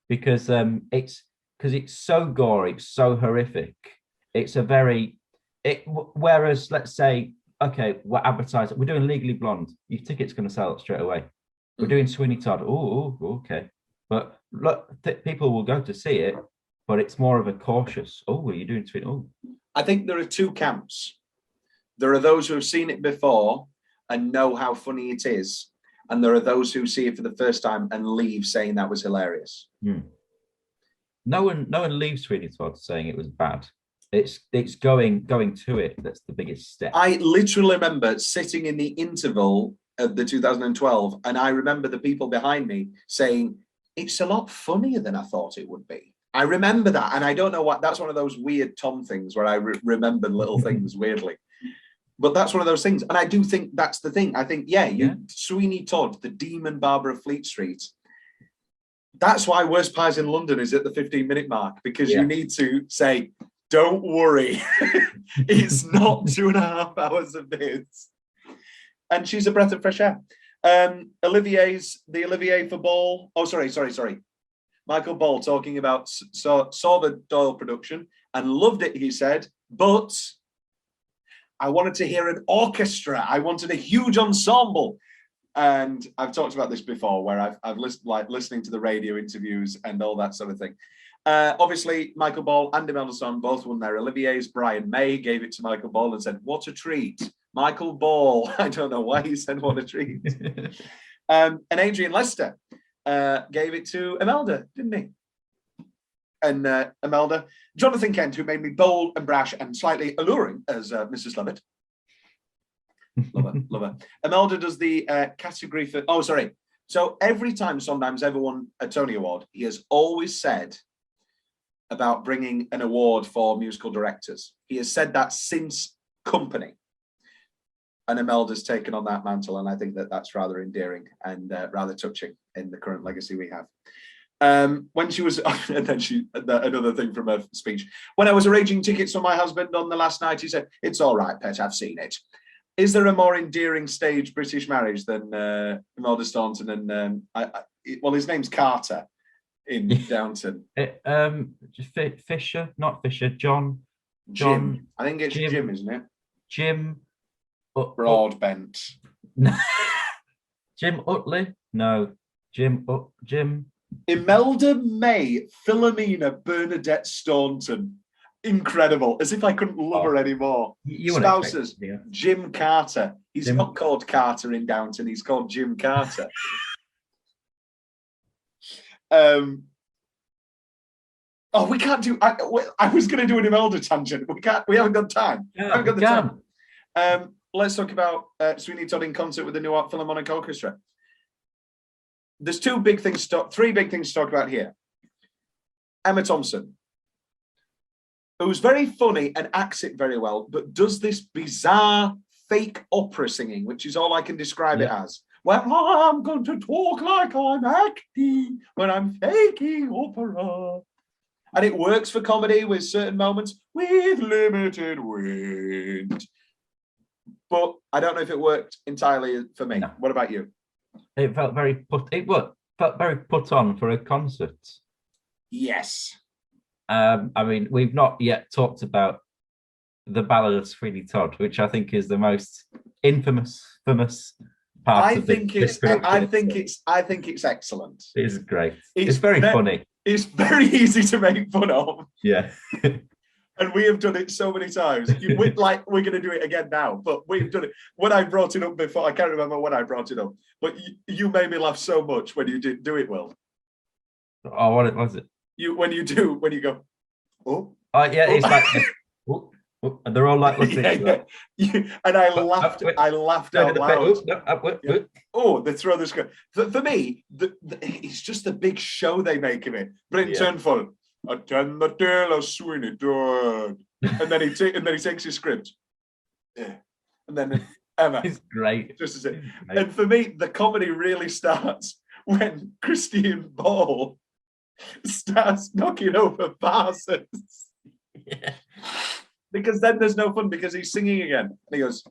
because it's so gory, it's so horrific. It's whereas let's say, okay, we're advertising, we're doing Legally Blonde, your ticket's going to sell it straight away. We're doing Sweeney Todd. Oh, okay, but look, people will go to see it, but it's more of a cautious. Oh, are you doing Sweeney? Oh, I think there are two camps. There are those who have seen it before and know how funny it is, and there are those who see it for the first time and leave saying that was hilarious. No one leaves Sweeney Todd saying it was bad. It's going to it. That's the biggest step. I literally remember sitting in the interval of the 2012, and I remember the people behind me saying it's a lot funnier than I thought it would be. I remember that, and I don't know what. That's one of those weird Tom things where I remember little things weirdly. But that's one of those things, and I do think that's the thing. I think, Sweeney Todd, the demon barber of Fleet Street. That's why Worst Pies in London is at the 15-minute mark, because you need to say, don't worry, it's not 2.5 hours of this. And she's a breath of fresh air. The Olivier for Ball. Oh, sorry. Michael Ball talking about saw the Doyle production and loved it, he said, but I wanted to hear an orchestra. I wanted a huge ensemble. And I've talked about this before, where I've listening to the radio interviews and all that sort of thing. Obviously, Michael Ball and Imelda Staunton both won their Olivier's. Brian May gave it to Michael Ball and said, "What a treat." Michael Ball, I don't know why he said what a treat. And Adrian Lester gave it to Imelda, didn't he? And Imelda, Jonathan Kent, who made me bold and brash and slightly alluring as Mrs. Lovett. Love her. Imelda does the category for, So every time Sondheim's ever won a Tony Award, he has always said about bringing an award for musical directors. He has said that since Company. And Imelda's taken on that mantle, and I think that that's rather endearing and rather touching in the current legacy we have. When she was, and then another thing from her speech, when I was arranging tickets for my husband on the last night, he said, "It's all right, pet, I've seen it." Is there a more endearing stage British marriage than Imelda Staunton and, well, his name's Carter in Downton. Fisher, not Fisher, John. Jim. I think it's Jim, isn't it? Jim. Broadbent. Jim Utley? No. Jim. Imelda May, Philomena Bernadette Staunton. Incredible. As if I couldn't love her anymore. Spouses. Jim Carter. He's not called Carter in Downton. He's called Jim Carter. We can't do. I was going to do an Imelda tangent. We haven't got time. Yeah, haven't got the time. let's talk about Sweeney Todd in concert with the New York Philharmonic Orchestra. There's three big things to talk about here. Emma Thompson, who's very funny and acts it very well, but does this bizarre fake opera singing, which is all I can describe it as. Well, I'm going to talk like I'm acting when I'm faking opera. And it works for comedy with certain moments with limited wind. But I don't know if it worked entirely for me. No. What about you? It felt very put on for a concert. Yes. I mean, we've not yet talked about the Ballad of Sweeney Todd, which I think is the most infamous part of this production. I think it's excellent. It is great. It's very funny. It's very easy to make fun of. Yeah. And we have done it so many times. We're going to do it again now, but we've done it. When I brought it up before, I can't remember when I brought it up, but you made me laugh so much when you did do it, Will. Oh, what was it? When you go, oh. Yeah, it's like, oh, and they're all like looking at you. And I laughed out loud. Oh, they throw the script. For me, it's just the big show they make of it. Bryn Turnful, attend the tale of Sweeney Todd. And then he takes his script. Yeah. And then Emma. It's great. Just as it. And for me, the comedy really starts when Christine Ball starts knocking over vases. Yeah. Because then there's no fun because he's singing again. And he goes,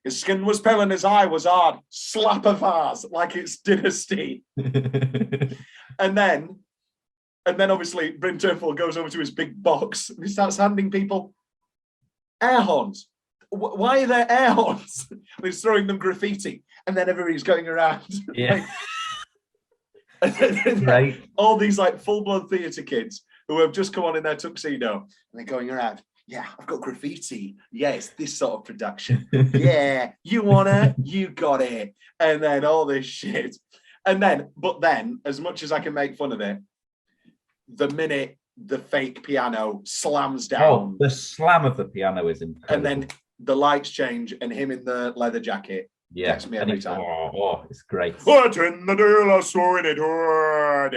his skin was pale and his eye was hard. Slap a vase like it's Dynasty. and then obviously Bryn Turnful goes over to his big box and he starts handing people air horns. Why are there air horns? And he's throwing them graffiti. And then everybody's going around. Yeah. Right. All these like full-blown theatre kids who have just come on in their tuxedo and they're going around. Yeah, I've got graffiti. Yeah, it's this sort of production. Yeah, you wanna, you got it. And then all this shit. But then, as much as I can make fun of it, the minute the fake piano slams down. Oh, the slam of the piano is incredible. And then the lights change and him in the leather jacket. Yeah, gets me every time. Oh, it's great. What in the deal of Sweeney Todd?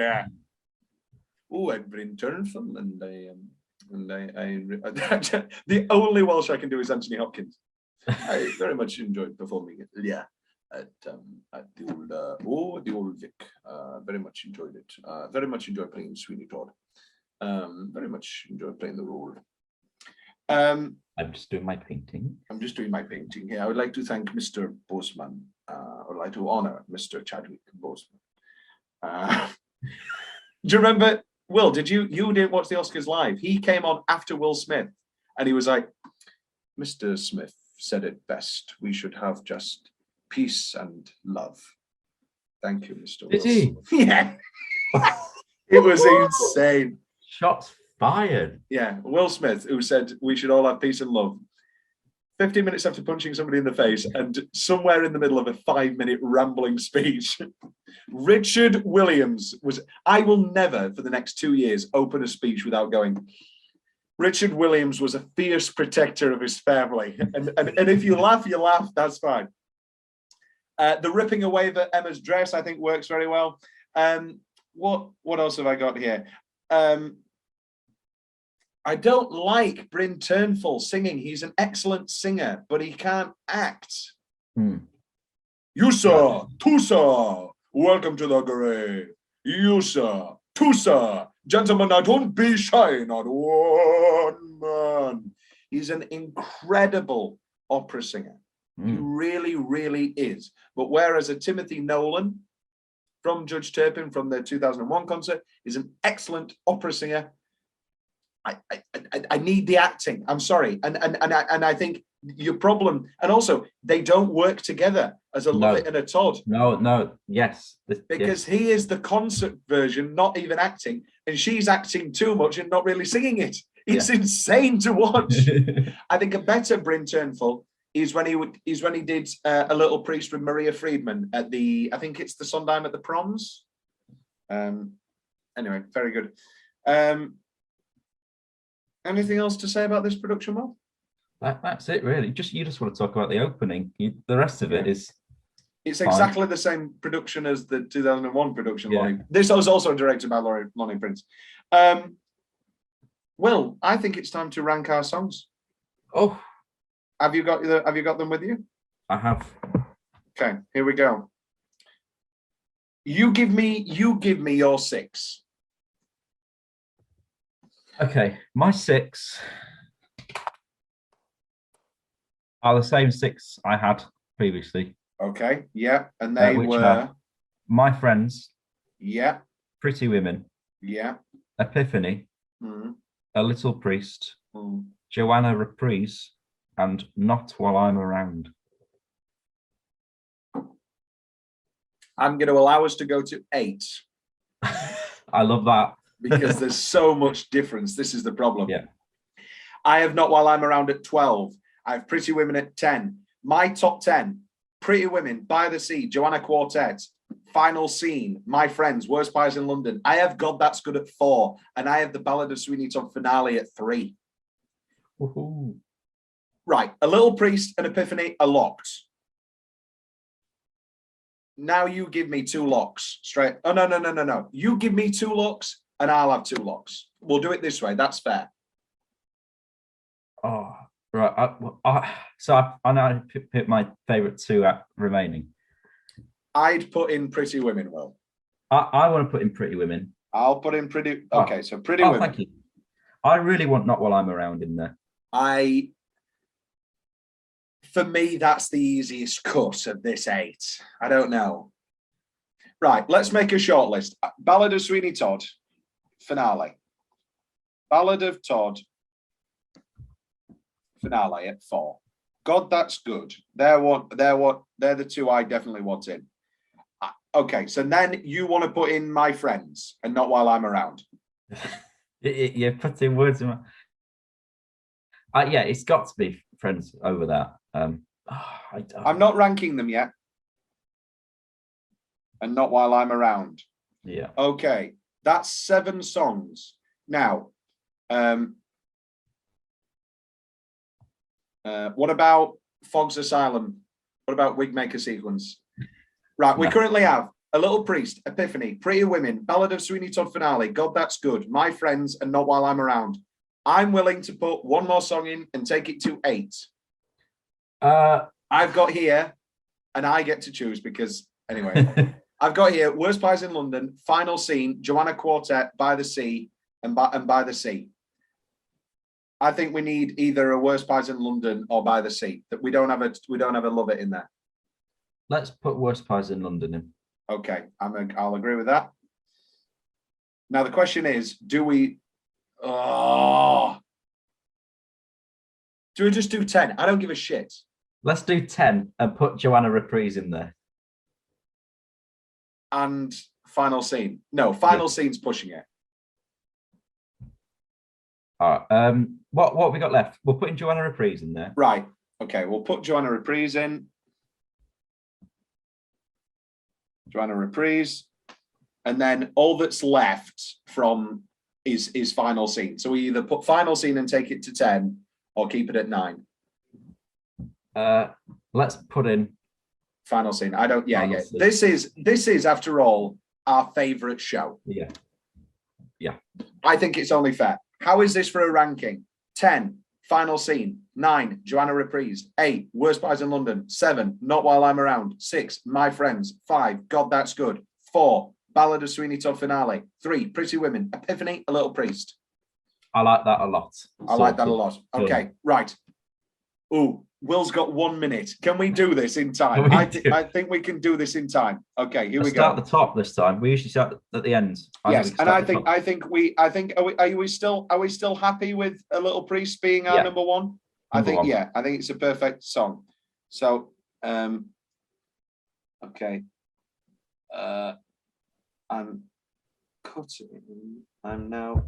Oh, and Bryn Turnful and the only Welsh I can do is Anthony Hopkins. I very much enjoyed performing it. Yeah, at the old Vic. Very much enjoyed it. Very much enjoyed playing Sweeney Todd. Very much enjoyed playing the role. I'm just doing my painting. I'm just doing my painting here. I would like to thank Mr. Boseman. I would like to honor Mr. Chadwick Boseman. Do you remember? Will, you didn't watch the Oscars live? He came on after Will Smith and he was like, Mr. Smith said it best. We should have just peace and love. Thank you, Mr. Did he? Yeah. It was insane. Shots fired. Yeah, Will Smith, who said we should all have peace and love. 15 minutes after punching somebody in the face and somewhere in the middle of a 5-minute rambling speech, Richard Williams was, I will never for the next 2 years open a speech without going, Richard Williams was a fierce protector of his family. And if you laugh, that's fine. The ripping away of Emma's dress, I think works very well. What else have I got here? I don't like Bryn Turnful singing. He's an excellent singer, but he can't act. You sir, two sir, welcome to the grave. You sir, two sir, gentlemen, now don't be shy, not one man. He's an incredible opera singer. He really, really is. But whereas a Timothy Nolan from Judge Turpin from the 2001 concert is an excellent opera singer, I need the acting. I'm sorry, and I think your problem, and also they don't work together as a Lovett and a Todd. No, yes, because he is the concert version, not even acting, and she's acting too much and not really singing it. It's insane to watch. I think a better Bryn Turnful is when he did A Little Priest with Maria Friedman at I think it's the Sondheim at the Proms. Anyway, very good. Anything else to say about this production, Will? That's it, really. You just want to talk about the opening. The rest of it Yeah. is It's fine. exactly the same production as the 2001 production. Yeah. Lonnie. This was also directed by Lonnie Prince. Will, I think it's time to rank our songs. Oh, Have you got them with you? I have. Okay, here we go. You give me your 6. Okay, my 6 are the same 6 I had previously. Okay, yeah, and they which were are My Friends, yeah, Pretty Women, yeah, Epiphany, mm, A Little Priest, mm. Joanna Reprise, and Not While I'm Around. I'm going to allow us to go to 8 I love that. because there's so much difference. This is the problem. Yeah. I have Not While I'm Around at 12. I have Pretty Women at 10. My top 10: Pretty Women, By the Sea, Joanna Quartet, Final Scene, My Friends, Worst Pies in London. I have God That's Good at 4, and I have The Ballad of Sweeney Todd finale at 3. Woohoo. Right, A Little Priest and Epiphany are locked. Now you give me 2 locks straight. Oh, no. You give me 2 locks and I'll have 2 locks. We'll do it this way. That's fair. Oh, right. I know I picked my favourite 2 remaining. I'd put in Pretty Women, Will. I want to put in Pretty Women. I'll put in Pretty... Okay, so Pretty Women. Thank you. I really want Not While I'm Around in there. For me, that's the easiest cut of this 8. I don't know. Right, let's make a short list. Ballad of Sweeney Todd, finale. Ballad of Todd, finale at 4. God That's Good. They're the 2 I definitely want in. Okay, so then you want to put in My Friends and Not While I'm Around. You're putting words in my... yeah, it's got to be Friends over that. I'm not ranking them yet. And Not While I'm Around. Yeah. Okay, that's 7 songs. Now, what about Fog's Asylum? What about Wigmaker Sequence? Right, we currently have A Little Priest, Epiphany, Pretty Women, Ballad of Sweeney Todd finale, God That's Good, My Friends, and Not While I'm Around. I'm willing to put one more song in and take it to 8. I've got here, and I get to choose because, anyway, I've got here Worst Pies in London, Final Scene, Joanna Quartet, By the Sea, and By the Sea. I think we need either a Worst Pies in London or By the Sea. That we don't have a Love It in there. Let's put Worst Pies in London in. Okay, I'll agree with that. Now the question is, do we just do 10? I don't give a shit. Let's do 10 and put Joanna Reprise in there. And Final Scene. No, Final Scene's pushing it. All right. What have we got left? We're putting Joanna Reprise in there. Right. Okay, we'll put Joanna Reprise in. Joanna Reprise. And then all that's left from is Final Scene. So we either put Final Scene and take it to 10 or keep it at 9. Let's put in Final Scene. I don't. Yeah, Final yeah. Scene. This is after all our favorite show. Yeah. I think it's only fair. How is this for a ranking? 10, Final Scene. 9, Joanna Reprise. 8, Worst Pies in London. 7, Not While I'm Around. 6, My Friends. 5, God That's Good. 4, Ballad of Sweeney Todd finale. 3, Pretty Women. Epiphany, A Little Priest. I like that a lot. I like that a lot. Okay, right. Ooh, Will's got 1 minute. Can we do this in time? I think we can do this in time. Okay, here we go. Start at the top this time. We usually start at the end. Yes, and I think are we still happy with A Little Priest being our number 1? I think it's a perfect song. So okay. I'm cutting. I'm now.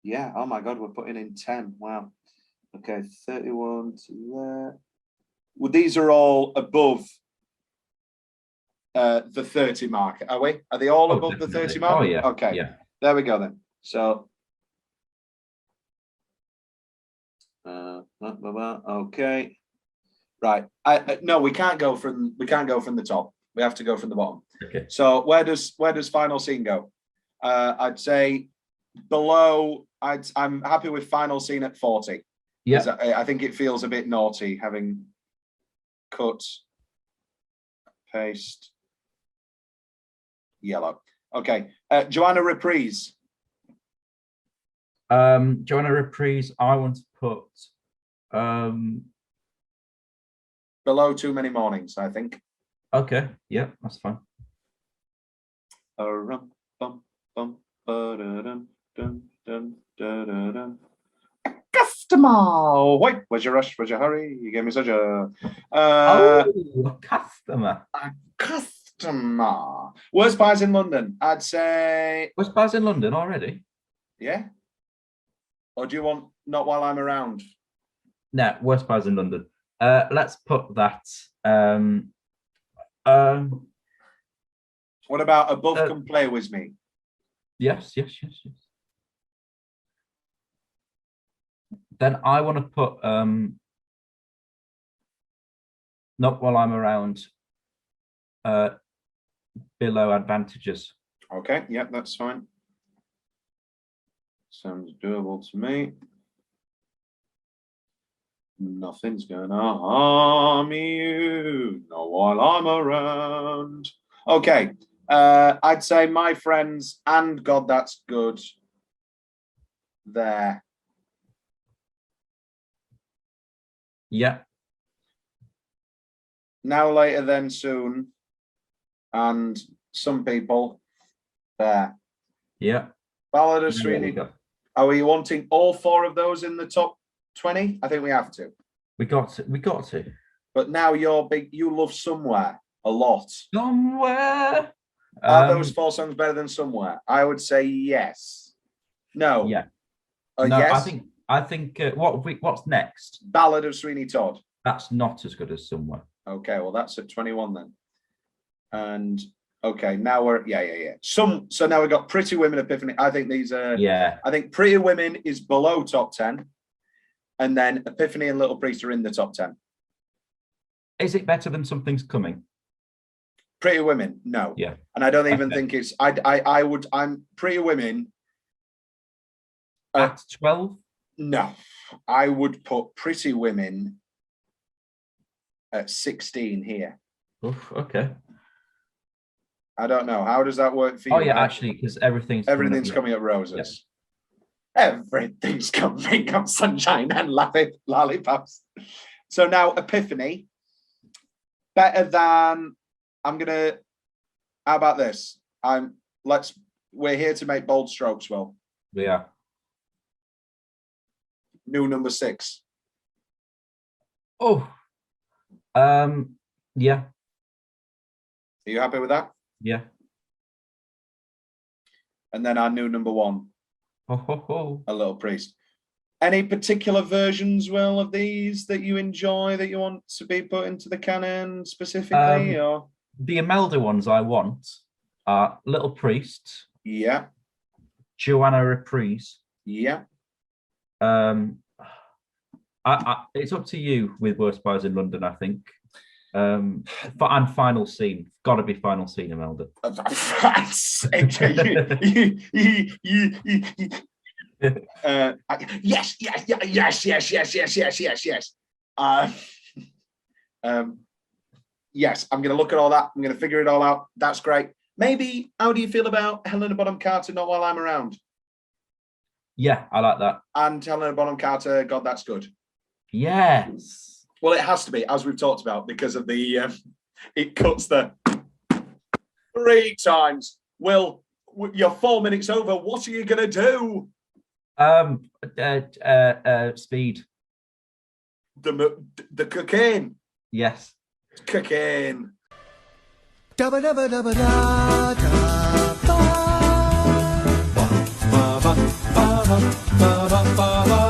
Yeah, oh my god, we're putting in 10. Wow. Okay, 31 to there. Well, these are all above the 30 mark, are we? Are they all above definitely. the 30 mark? Oh, yeah. Okay, yeah. there we go then. So, Okay. Right. No, we can't go from the top. We have to go from the bottom. Okay. So where does final scene go? I'd say below. I'm happy with final scene at 40. Yeah. I think it feels a bit naughty having cut, paste, yellow. Okay. Joanna Reprise. Joanna Reprise, I want to put Below Too Many Mornings, I think. okay, yeah, that's fine. Customer. Wait, where's your rush? Where's your hurry? You gave me such a Customer. A customer. Worst pies in London. I'd say Was Baz in London already? yeah. Or do you want Not While I'm Around? No, worst pies in London. Let's put that. What about Above Can Play With Me? Yes. Then I want to put Not While I'm Around below Advantages. Okay, yep, that's fine. Sounds doable to me. Nothing's gonna harm you, not while I'm around. Okay, I'd say My Friends and God That's Good there. Yeah. Now, Later, Then, Soon, and Some People there. Yeah. Ballad of There Sweeney. we go. Are we wanting all 4 of those in the top 20? I think we have to. We got to. But now you're big. You love Somewhere a lot. Somewhere. Are those 4 songs better than Somewhere? I would say yes. No. Yeah. No, yes. I think what's next? Ballad of Sweeney Todd. That's not as good as Somewhere. Okay, well that's at 21 then. And okay, now we're yeah. So now we've got Pretty Women, Epiphany. I think these are I think Pretty Women is below top 10, and then Epiphany and Little Priest are in the top 10. Is it better than Something's Coming? Pretty Women, no. Yeah. And I don't even think it's I'm Pretty Women At 12? No. I would put Pretty Women at 16 here. Oof, okay. I don't know. How does that work for you? Oh yeah, actually, because everything's coming up roses. Yeah. Everything's coming up sunshine and lollipops. So now Epiphany, better than how about this? We're here to make bold strokes, Will. Yeah. New number 6. Oh. Yeah. Are you happy with that? Yeah. And then our new number 1. Oh. A Little Priest. Any particular versions, Will, of these that you enjoy, that you want to be put into the canon specifically? Or the Imelda ones I want are Little Priest. Yeah. Joanna Reprise. Yeah. It's up to you with Worst Pies in London, I think. And Final Scene. Got to be Final Scene, Imelda. Yes. Yes, I'm going to look at all that. I'm going to figure it all out. That's great. Maybe, how do you feel about Helena Bonham Carter, Not While I'm Around? Yeah, I like that. And Helena Bonham Carter, God That's Good. Yes. Well, it has to be, as we've talked about, because of the it cuts the 3 times. Will, you're 4 minutes over. What are you going to do? Speed. The cocaine. Yes. Cocaine. Dabba dabba dabba da da ba ba ba ba ba ba ba ba ba.